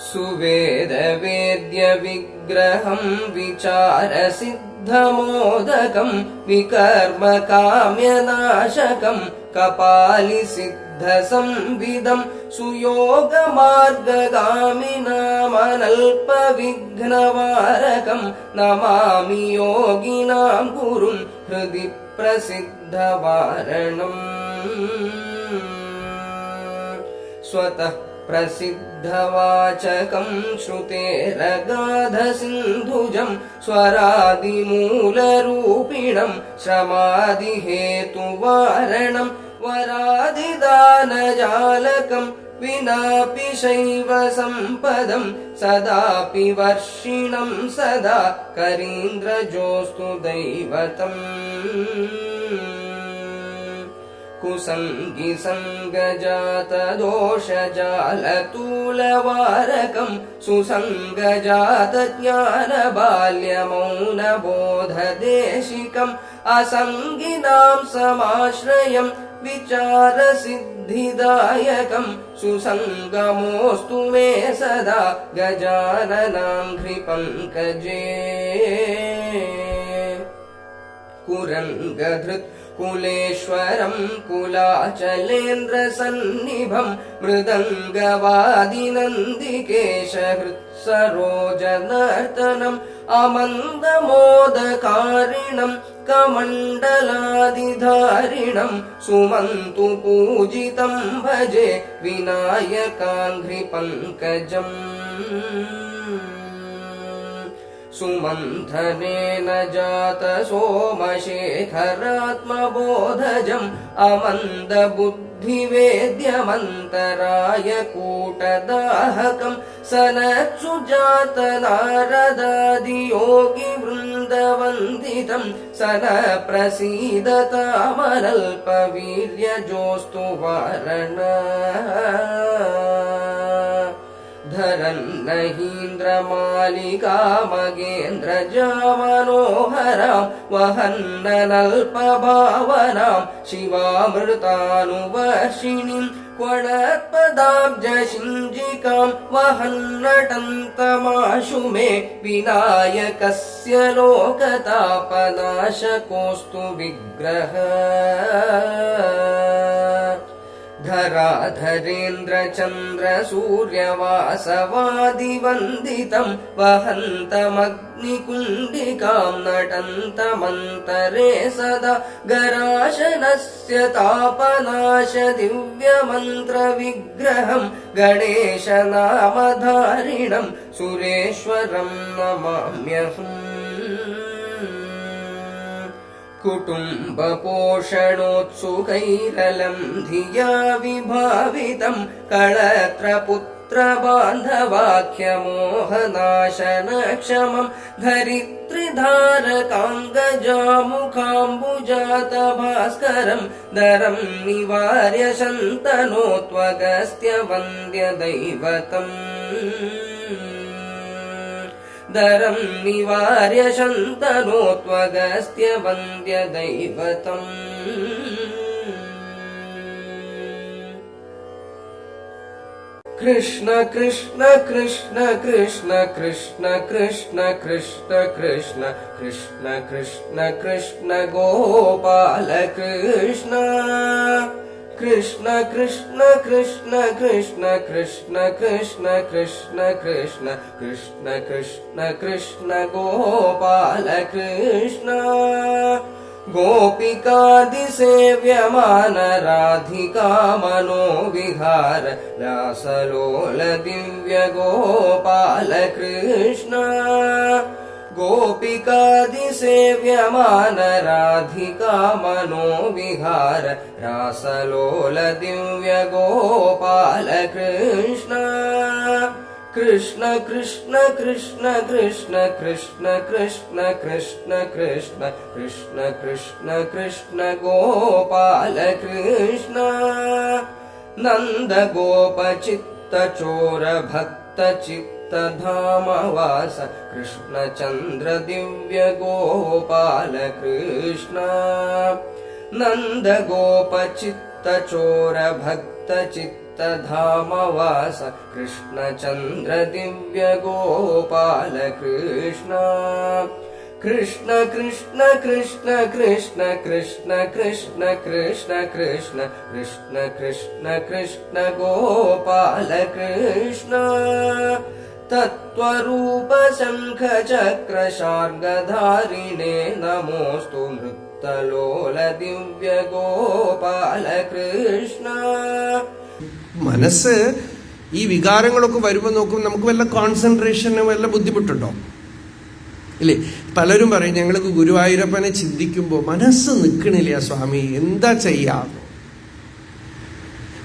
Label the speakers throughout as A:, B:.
A: सुवेदवेद्यविग्रहं विचारसिद्धमोदकं विकर्मकाम्यनाशकं कपालिसिद्धसंविदं सुयोगमार्गगामिनामनल्पविघ्नवारकं नमामि योगिनां गुरुं हृदि प्रसिद्धवारणम् स्वतः प्रसिद्धवाचकं श्रुतेरगाधसिन्धुजं स्वरादिमूलरूपिणं श्रमादिहेतुवारणं वरादिदानजालकं विनापि शैव सम्पदं सदापि वर्षिणं सदा करीन्द्रजोऽस्तु दैवतम् कुसङ्गि सङ्गजातदोषजालतूलवारकं सुसङ्गजातज्ञानबाल्यमौनबोधदेशिकम् असङ्गिनां समाश्रयं विचारसिद्धिदायकं सुसङ्गमोऽस्तु मे सदा गजाननाङ्घ्रिपङ्कजे कुरङ्गधृत् कुलेश्वरं कुलाचलेन्द्रसन्निभं मृदङ्गवादिनन्दिकेशहृत्सरोजनर्तनम् अमन्दमोदकारिणं कमण्डलादिधारिणं सुमन्तु पूजितं भजे विनायकाङ्घ्रिपङ्कजम् सुमन्थनेन जात सोमशेखरात्मबोधजम् अमन्दबुद्धिवेद्यमन्तरायकूटदाहकं सनत्सुजात नारदादियोगिवृन्दवन्दितं सन प्रसीदतामनल्पवीर्यजोऽस्तु वारणा धरन्नहीन्द्रमालिकामगेन्द्रजामनोहरां वहन्ननल्पभावनां शिवामृतानुवर्षिणीं क्वणत्पदाब्जशिञ्जिकां वहन्नटन्तमाशु मे विनायकस्य लोकतापनाशकोऽस्तु विग्रहः धराधरेन्द्रचन्द्रसूर्यवासवादिवन्दितं वहन्तमग्निकुण्डिकां नटन्तमन्तरे सदा गराशनस्य तापनाश दिव्यमन्त्रविग्रहं गणेशनामधारिणं सुरेश्वरं नमाम्यहम् कुटुम्बपोषणोत्सुकैरलं धिया विभावितं कळत्रपुत्रबान्धवाख्यमोहनाशनक्षमं धरित्रिधारकाङ्गजामुखाम्बुजातभास्करं दरं निवार्य शन्तनोत्वगस्त्यवन्द्यदैवतम् दरं निवार्य शन्तनोत्वगस्त्यवन्द्यदैवतम् कृष्ण कृष्ण कृष्ण कृष्ण कृष्ण कृष्ण कृष्ण कृष्ण कृष्ण कृष्ण कृष्ण गोपाल कृष्ण कृष्ण कृष्ण कृष्ण कृष्ण कृष्ण कृष्ण कृष्ण कृष्ण कृष्ण कृष्ण कृष्ण गोपाल कृष्ण गोपिकादिसेव्यमान राधिका मनोविहार रासलोल दिव्य गोपाल कृष्ण गोपिकादिसेव्यमान राधिका मनोविहार रासलोल दिव्य गोपाल कृष्ण कृष्ण कृष्ण कृष्ण कृष्ण कृष्ण कृष्ण कृष्ण कृष्ण कृष्ण कृष्ण कृष्ण गोपाल कृष्ण नंद गोपचित्तचोर भक्तचित्तधामवास कृष्णचंद्र दिव्य गोपाल कृष्ण नंद गोपचित्तचोर भक्तचित्त चित्तधामवास कृष्णचन्द्र दिव्यगोपाल कृष्ण कृष्ण कृष्ण कृष्ण कृष्ण कृष्ण कृष्ण कृष्ण कृष्ण कृष्ण कृष्ण कृष्ण गोपाल कृष्ण तत्त्वरूप शङ्ख चक्र शार्ङ्गधारिणे नमोऽस्तु नृत्तलोल दिव्य गोपाल कृष्ण.
B: മനസ്സ് ഈ വികാരങ്ങളൊക്കെ വരുമ്പോൾ നോക്കും നമുക്ക് വല്ല കോൺസെൻട്രേഷന് വല്ല ബുദ്ധിമുട്ടുണ്ടോ? ഇല്ലേ? പലരും പറയും ഞങ്ങൾക്ക് ഗുരുവായൂരപ്പനെ ചിന്തിക്കുമ്പോൾ മനസ്സ് നിൽക്കണില്ല സ്വാമി, എന്താ ചെയ്യാം?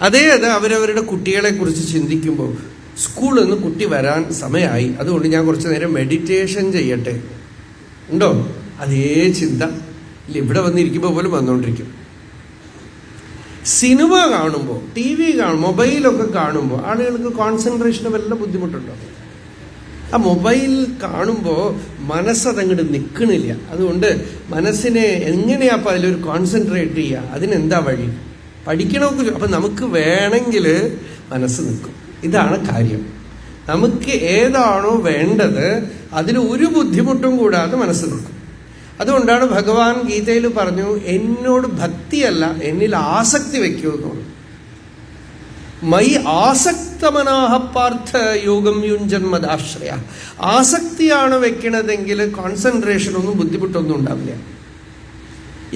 B: അത് അവരവരുടെ കുട്ടികളെ കുറിച്ച് ചിന്തിക്കുമ്പോൾ സ്കൂളിൽ നിന്ന് കുട്ടി വരാൻ സമയമായി, അതുകൊണ്ട് ഞാൻ കുറച്ച് നേരം മെഡിറ്റേഷൻ ചെയ്യട്ടെ, ഉണ്ടോ? അതേ ചിന്ത ഇല്ല, ഇവിടെ വന്നിരിക്കുമ്പോൾ പോലും വന്നുകൊണ്ടിരിക്കും. സിനിമ കാണുമ്പോൾ, ടി വി മൊബൈലൊക്കെ കാണുമ്പോൾ ആളുകൾക്ക് കോൺസെൻട്രേഷന് വല്ല ബുദ്ധിമുട്ടുണ്ടോ? ആ മൊബൈൽ കാണുമ്പോൾ മനസ്സതങ്ങോട്ട് നിൽക്കണില്ല. അതുകൊണ്ട് മനസ്സിനെ എങ്ങനെയാപ്പോൾ അതിലൊരു കോൺസെൻട്രേറ്റ് ചെയ്യുക? അതിനെന്താ വഴി? പഠിക്കണമെങ്കിൽ അപ്പം നമുക്ക് വേണമെങ്കിൽ മനസ്സ് നിൽക്കും. ഇതാണ് കാര്യം. നമുക്ക് ഏതാണോ വേണ്ടത് അതിൽ ഒരു ബുദ്ധിമുട്ടും കൂടാതെ മനസ്സ് നിൽക്കും. അതുകൊണ്ടാണ് ഭഗവാൻ ഗീതയിൽ പറഞ്ഞു, എന്നോട് ഭക്തിയല്ല എന്നിൽ ആസക്തി വെക്കൂ എന്ന് പറഞ്ഞു. മൈ ആസക്തമനാഹ പാർത്ഥ യോഗം യുഞ്ജന്മദാശ്രയ. ആസക്തിയാണ് വെക്കണതെങ്കിൽ കോൺസെൻട്രേഷൻ ഒന്നും ബുദ്ധിമുട്ടൊന്നും ഉണ്ടാവില്ല.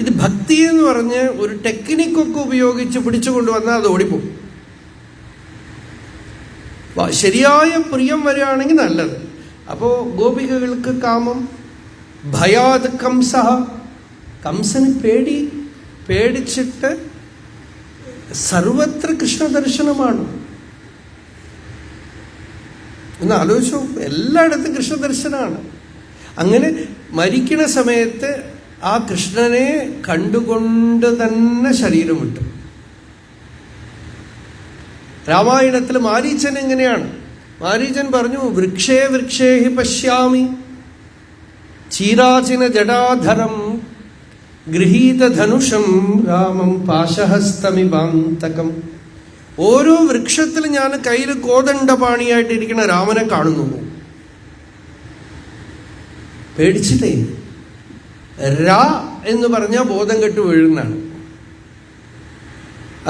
B: ഇത് ഭക്തി എന്ന് പറഞ്ഞ് ഒരു ടെക്നിക്കൊക്കെ ഉപയോഗിച്ച് പിടിച്ചു കൊണ്ടുവന്നാൽ അത് ഓടിപ്പോകും. ശരിയായ പ്രിയം വരികയാണെങ്കിൽ നല്ലത്. അപ്പോ ഗോപികകൾക്ക് കാമം, ഭയാത് കംസഹ, കംസന് പേടിച്ചിട്ട് സർവത്ര കൃഷ്ണദർശനമാണ്. ഒന്ന് ആലോചിച്ചു, എല്ലായിടത്തും കൃഷ്ണദർശനമാണ്. അങ്ങനെ മരിക്കണ സമയത്ത് ആ കൃഷ്ണനെ കണ്ടുകൊണ്ട് തന്നെ ശരീരം വിട്ടു. രാമായണത്തിൽ മാരീചൻ എങ്ങനെയാണ്? മാരീചൻ പറഞ്ഞു, വൃക്ഷേ വൃക്ഷേ ഹി പശ്യാമി ചീരാചിന ജടാധരം ഗൃഹീത ധനുഷം രാമം പാശഹസ്തമിവാന്തകം. ഓരോ വൃക്ഷത്തിൽ ഞാൻ കയ്യിൽ കോദണ്ഡപാണിയായിട്ടിരിക്കുന്ന രാമനെ കാണുന്നു. പേടിച്ചിട്ടേ. രാ എന്ന് പറഞ്ഞാൽ ബോധം കെട്ട് വീഴുന്നതാണ്.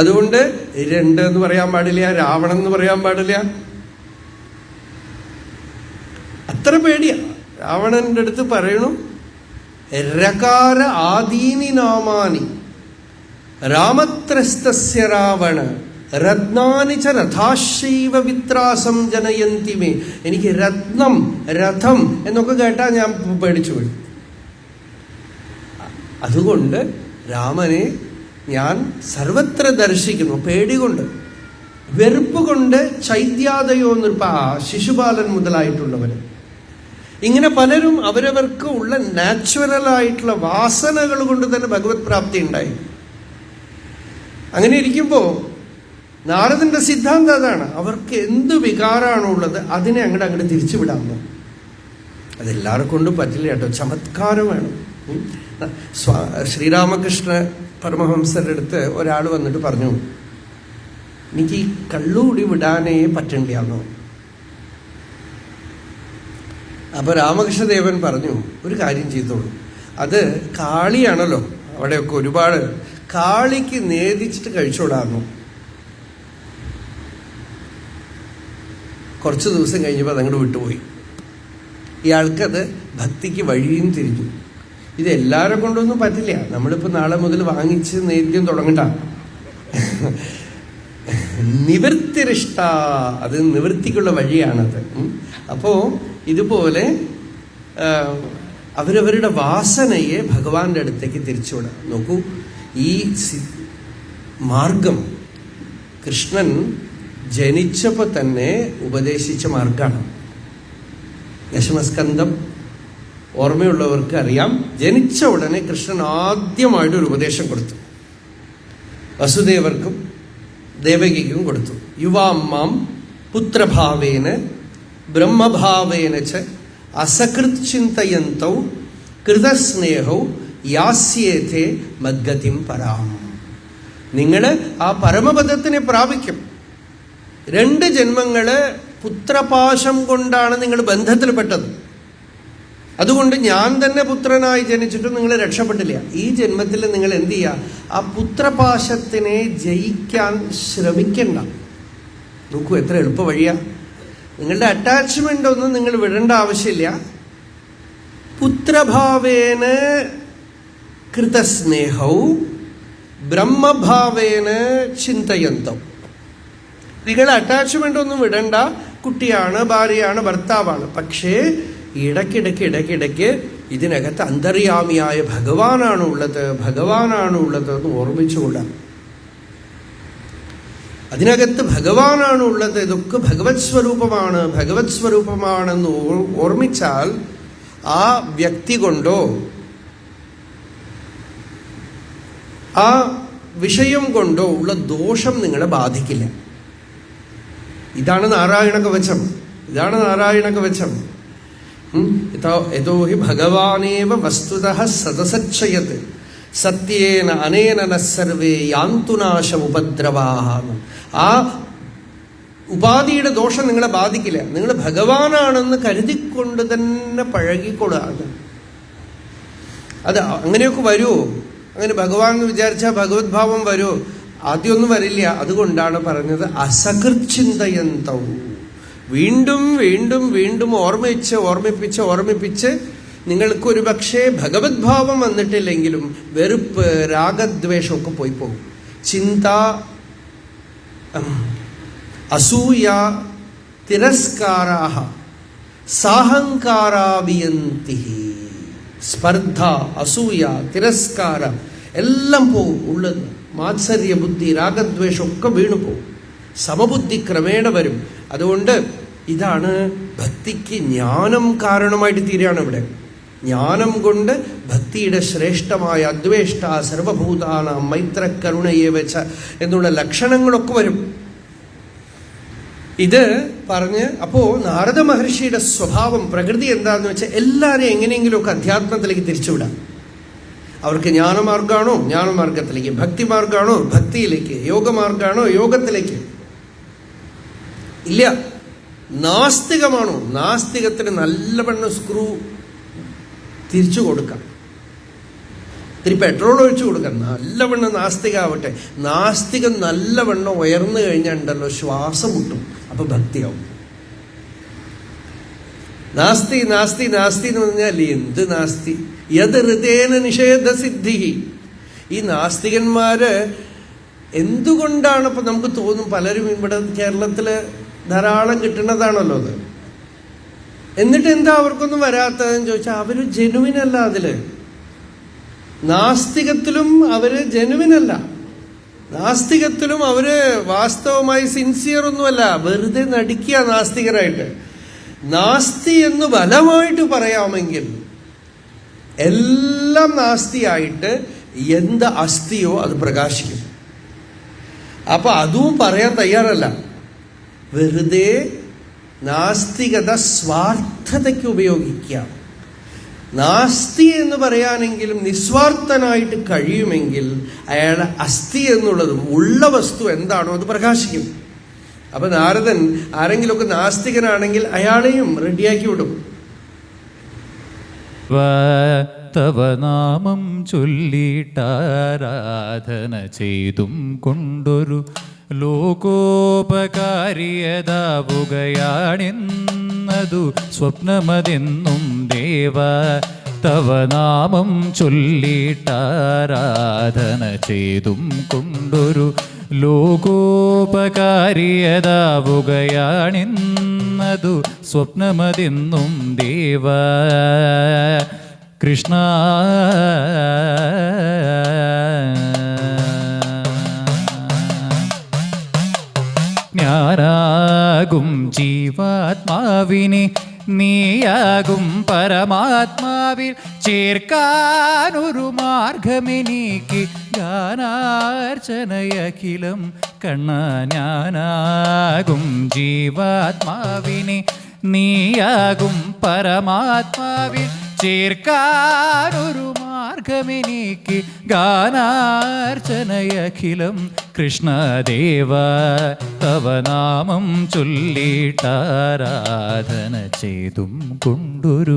B: അതുകൊണ്ട് രണ്ട് എന്ന് പറയാൻ പാടില്ല, രാവണൻ എന്ന് പറയാൻ പാടില്ല. അത്ര പേടിയാ. രാവണന്റെ അടുത്ത് പറയണു, രകാര ആദീനി നാമാനി രാമത്രസ്തസ്യ രാവണ രത്നാനി ച രഥാശൈവ വിത്രാസം ജനയന്തി മേ. എനിക്ക് രത്നം, രഥം എന്നൊക്കെ കേട്ടാൽ ഞാൻ പേടിച്ചു പോയി. അതുകൊണ്ട് രാമനെ ഞാൻ സർവത്ര ദർശിക്കുന്നു. പേടികൊണ്ട്, വെറുപ്പ് കൊണ്ട് ചൈത്യാദയോ നിർപ്പ, ശിശുപാലൻ മുതലായിട്ടുള്ളവര്, ഇങ്ങനെ പലരും അവരവർക്ക് ഉള്ള നാച്ചുറലായിട്ടുള്ള വാസനകൾ കൊണ്ട് തന്നെ ഭഗവത് പ്രാപ്തി ഉണ്ടായി. അങ്ങനെ ഇരിക്കുമ്പോൾ നാരദന്റെ സിദ്ധാന്തം അതാണ്, അവർക്ക് എന്ത് വികാരമാണോ ഉള്ളത് അതിനെ അങ്ങോട്ട് തിരിച്ചുവിടാമോ. അതെല്ലാവരെ കൊണ്ടും പറ്റില്ല കേട്ടോ, ചമത്കാരം വേണം. ശ്രീരാമകൃഷ്ണ പരമഹംസരുടെ അടുത്ത് ഒരാൾ വന്നിട്ട് പറഞ്ഞു, എനിക്ക് ഈ കള്ളുകൂടി വിടാനേ പറ്റണ്ടിയാണോ? അപ്പൊ രാമകൃഷ്ണദേവൻ പറഞ്ഞു, ഒരു കാര്യം ചെയ്തോളൂ, അത് കാളിയാണല്ലോ, അവിടെയൊക്കെ ഒരുപാട്, കാളിക്ക് നേദിച്ചിട്ട് കഴിച്ചോടാന്നു. കുറച്ച് ദിവസം കഴിഞ്ഞപ്പോൾ അതങ്ങോട്ട് വിട്ടുപോയി. ഇയാൾക്കത് ഭക്തിക്ക് വഴിയും തിരിഞ്ഞു. ഇത് എല്ലാവരെ കൊണ്ടൊന്നും പറ്റില്ല. നമ്മളിപ്പോൾ നാളെ മുതൽ വാങ്ങിച്ച് നേദ്യം തുടങ്ങണ്ട. നിവൃത്തിരിഷ്ട, അത് നിവൃത്തിക്കുള്ള വഴിയാണത്. അപ്പോ ഇതുപോലെ അവരവരുടെ വാസനയെ ഭഗവാന്റെ അടുത്തേക്ക് തിരിച്ചുവിടാം. നോക്കൂ, ഈ മാർഗം കൃഷ്ണൻ ജനിച്ചപ്പോൾ തന്നെ ഉപദേശിച്ച മാർഗമാണ്. ദശമസ്കന്ധം ഓർമ്മയുള്ളവർക്ക് അറിയാം. ജനിച്ച ഉടനെ കൃഷ്ണൻ ആദ്യമായിട്ട് ഒരു ഉപദേശം കൊടുത്തു. വസുദേവർക്കും ദേവകിക്കും കൊടുത്തു. യുവാമ്മാം പുത്രഭാവേന ബ്രഹ്മഭാവേന ച അസകൃത് ചിന്തയന്തൗ കൃതസ്നേഹൗ യാസ്യേതേ മദ്ഗതിം പരാം. നിങ്ങൾ ആ പരമപദത്തിനെ പ്രാപിക്കും. 2 ജന്മങ്ങള് പുത്രപാശം കൊണ്ടാണ് നിങ്ങൾ ബന്ധത്തിൽപ്പെട്ടത്. അതുകൊണ്ട് ഞാൻ തന്നെ പുത്രനായി ജനിച്ചിട്ടും നിങ്ങൾ രക്ഷപ്പെട്ടില്ല. ഈ ജന്മത്തിൽ നിങ്ങൾ എന്ത് ചെയ്യുക? ആ പുത്രപാശത്തിനെ ജയിക്കാൻ ശ്രമിക്കണ്ട. നോക്കൂ, എത്ര എളുപ്പ വഴിയാ. നിങ്ങളുടെ അറ്റാച്ച്മെന്റ് ഒന്നും നിങ്ങൾ വിടേണ്ട ആവശ്യമില്ല. പുത്രഭാവേന കൃതസ്നേഹൗ ബ്രഹ്മഭാവേന ചിന്തയന്തം. നിങ്ങൾ അറ്റാച്ച്മെന്റ് ഒന്നും വിടണ്ട. കുട്ടിയാണ്, ഭാര്യയാണ്, ഭർത്താവാണ്. പക്ഷേ ഇടയ്ക്കിടയ്ക്ക് ഇതിനകത്ത് അന്തര്യാമിയായ ഭഗവാനാണ് ഉള്ളത് എന്ന് ഓർമ്മിച്ചുകൊള്ളാം. അതിനകത്ത് ഭഗവാനാണ് ഉള്ളത്. ഇതൊക്കെ ഭഗവത് സ്വരൂപമാണെന്ന് ഓർമ്മിച്ചാൽ ആ വ്യക്തി കൊണ്ടോ ആ വിഷയം കൊണ്ടോ ഉള്ള ദോഷം നിങ്ങളെ ബാധിക്കില്ല. ഇതാണ് നാരായണ കവചം. യതോ ഹി ഭഗവാനേവ വസ്തുതഃ സദസച്ഛയത് സത്യേന അനേന ന സർവേ യാന്തു നാശമുപദ്രവാഹ. ആ ഉപാധിയുടെ ദോഷം നിങ്ങളെ ബാധിക്കില്ല. നിങ്ങൾ ഭഗവാനാണെന്ന് കരുതിക്കൊണ്ട് തന്നെ പഴകിക്കൊള്ളുക. അത് അങ്ങനെയൊക്കെ വരുമോ? അങ്ങനെ ഭഗവാൻ എന്ന് വിചാരിച്ചാൽ ഭഗവത് ഭാവം വരുമോ? ആദ്യമൊന്നും വരില്ല. അതുകൊണ്ടാണ് പറഞ്ഞത് അസകൃച്ഛിന്തയന്തവും. വീണ്ടും ഓർമ്മിപ്പിച്ച് നിങ്ങൾക്ക് ഒരു പക്ഷേ ഭഗവത് ഭാവം വന്നിട്ടില്ലെങ്കിലും വെറുപ്പ്, രാഗദ്വേഷമൊക്കെ പോയി പോകും. ചിന്ത, അസൂയ, തിരസ്കാരാഹ സാഹങ്കാരാവിയന്തി. സ്പർദ്ധ, അസൂയ, തിരസ്കാരം എല്ലാം പോവും. ഉള്ളത് മാത്സര്യ ബുദ്ധി, രാഗദ്വേഷം ഒക്കെ വീണു പോകും. സമബുദ്ധി ക്രമേണ വരും. അതുകൊണ്ട് ഇതാണ് ഭക്തിക്ക് ജ്ഞാനം കാരണമായിട്ട് തീരുകയാണ് ഇവിടെ. ജ്ഞാനം കൊണ്ട് ഭക്തിയുടെ ശ്രേഷ്ഠമായ അദ്വേഷ്ട സർവഭൂതാനാം മൈത്ര കരുണയെ വെച്ച എന്നുള്ള ലക്ഷണങ്ങളൊക്കെ വരും. ഇത് പറഞ്ഞ് അപ്പോ നാരദ മഹർഷിയുടെ സ്വഭാവം, പ്രകൃതി എന്താന്ന് വെച്ചാൽ എല്ലാവരെയും എങ്ങനെയെങ്കിലുമൊക്കെ അധ്യാത്മത്തിലേക്ക് തിരിച്ചുവിടാം. അവർക്ക് ജ്ഞാനമാർഗാണോ ജ്ഞാനമാർഗത്തിലേക്ക്, ഭക്തിമാർഗാണോ ഭക്തിയിലേക്ക്, യോഗമാർഗാണോ യോഗത്തിലേക്ക്. ഇല്ല, നാസ്തികമാണോ നാസ്തികത്തിന് നല്ലവണ്ണം സ്ക്രൂ തിരിച്ചു കൊടുക്കാം, ഇത്തിരി പെട്രോൾ ഒഴിച്ചു കൊടുക്കാം, നല്ലവണ്ണം നാസ്തികാവട്ടെ. നാസ്തികം നല്ലവണ്ണം ഉയർന്നു കഴിഞ്ഞാൽ ഉണ്ടല്ലോ ശ്വാസം മുട്ടും, അപ്പൊ ഭക്തിയാവും. നാസ്തി നാസ്തി നാസ്തി എന്ന് പറഞ്ഞാൽ എന്ത് നാസ്തി? യത് ഹൃദയേന നിഷേധസിദ്ധി. ഈ നാസ്തികന്മാര് എന്തുകൊണ്ടാണ്? ഇപ്പൊ നമുക്ക് തോന്നും, പലരും ഇവിടെ കേരളത്തില് ധാരാളം കിട്ടുന്നതാണല്ലോ അത്. എന്നിട്ട് എന്താ അവർക്കൊന്നും വരാത്തതെന്ന് ചോദിച്ചാൽ അവര് ജെനുവിനല്ല. അതില് നാസ്തികത്തിലും അവര് ജെനുവിനല്ല. നാസ്തികത്തിലും അവര് വാസ്തവമായി സിൻസിയർ ഒന്നുമല്ല, വെറുതെ നടിക്കുക നാസ്തികരായിട്ട്. നാസ്തി എന്ന് ബലമായിട്ട് പറയാമെങ്കിൽ എല്ലാം നാസ്തിയായിട്ട് എന്ത് അസ്ഥിയോ അത് പ്രകാശിക്കും. അപ്പൊ അതും പറയാൻ തയ്യാറല്ല. വെറുതെ നാസ്തികത സ്വാർത്ഥതയ്ക്ക് ഉപയോഗിക്കാം. നാസ്തി എന്ന് പറയാനെങ്കിലും നിസ്വാർത്ഥനായിട്ട് കഴിയുമെങ്കിൽ അയാളെ അസ്ഥി എന്നുള്ളതും ഉള്ള വസ്തു എന്താണോ അത് പ്രകാശിക്കും. അപ്പൊ നാരദൻ ആരെങ്കിലുമൊക്കെ നാസ്തികനാണെങ്കിൽ അയാളെയും റെഡിയാക്കി വിടും.
C: തവ നാമം ചൊല്ലിട്ടാരാധന ചെയ്തും കൊണ്ടൊരു ലോകോപകാരിയതാവുകയാണെന്നതു സ്വപ്നമതെന്നും ദേവ. തവ നാമം ചൊല്ലിട്ടാരാധന ചെയ്തും കൊണ്ടൊരു ലോകോപകാരിയതാവുകയാണെന്നതു സ്വപ്നമതെന്നും ദേവ. കൃഷ്ണ ഞാനാകും ജീവാത്മാവിനെ നീയാകും പരമാത്മാവിൽ ചേർക്കാനൊരു മാർഗമെനിക്ക് ഗാനാർച്ചനയഖിലം കണ്ണ. ഞാനാകും ജീവാത്മാവിനെ നീയാകും പരമാത്മാവിൽ ചേർക്കാനൊരു മാർഗമെനിക്ക് ഗാനാർച്ചനയഖിലം കൃഷ്ണദേവ തവ നാമം ചൊല്ലിട്ടാരാധന ചെയ്തും കൊണ്ടൊരു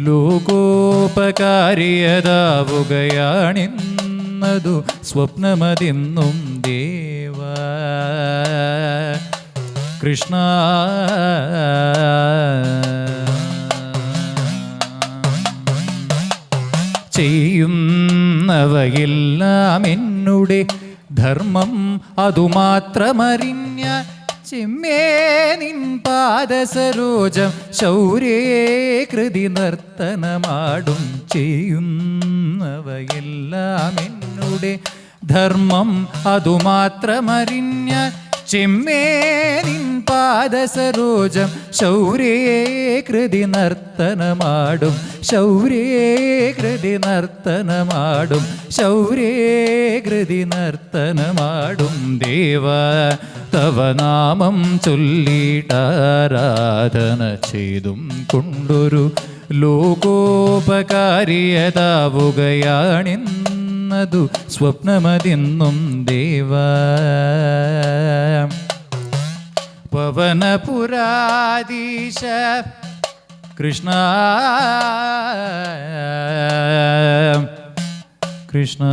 C: ലോകോപകാരിയതാവുകയാണിന്നതു സ്വപ്നമതെന്നും ദേവ കൃഷ്ണ ചെയ്യുന്നവയെല്ലാം എന്നുടെ ധർമ്മം അതുമാത്രമറിഞ്ഞ ചെമ്മേ നിൻ പാദസരോജം ശൗരേ കൃതി നർത്തനമാടും ചെയ്യുന്നവയെല്ലാം എന്നുടെ ധർമ്മം അതുമാത്രമറിഞ്ഞ ചെമ്മേ നിൻ പാദസരോജം ശൗരേ കൃതി നർത്തനമാടും ശൗരേ കൃതി നർത്തനമാടും ശൗരേ കൃതി നർത്തനമാടും ദേവ തവ നാമം ചൊല്ലിട്ടാരാധന ചെയ്തും കൊണ്ടൊരു ലോകോപകാരിയതാവുകയാണിന്നതു സ്വപ്നമതെന്നും ദേവ പവനപുരാധീശ കൃഷ്ണ കൃഷ്ണ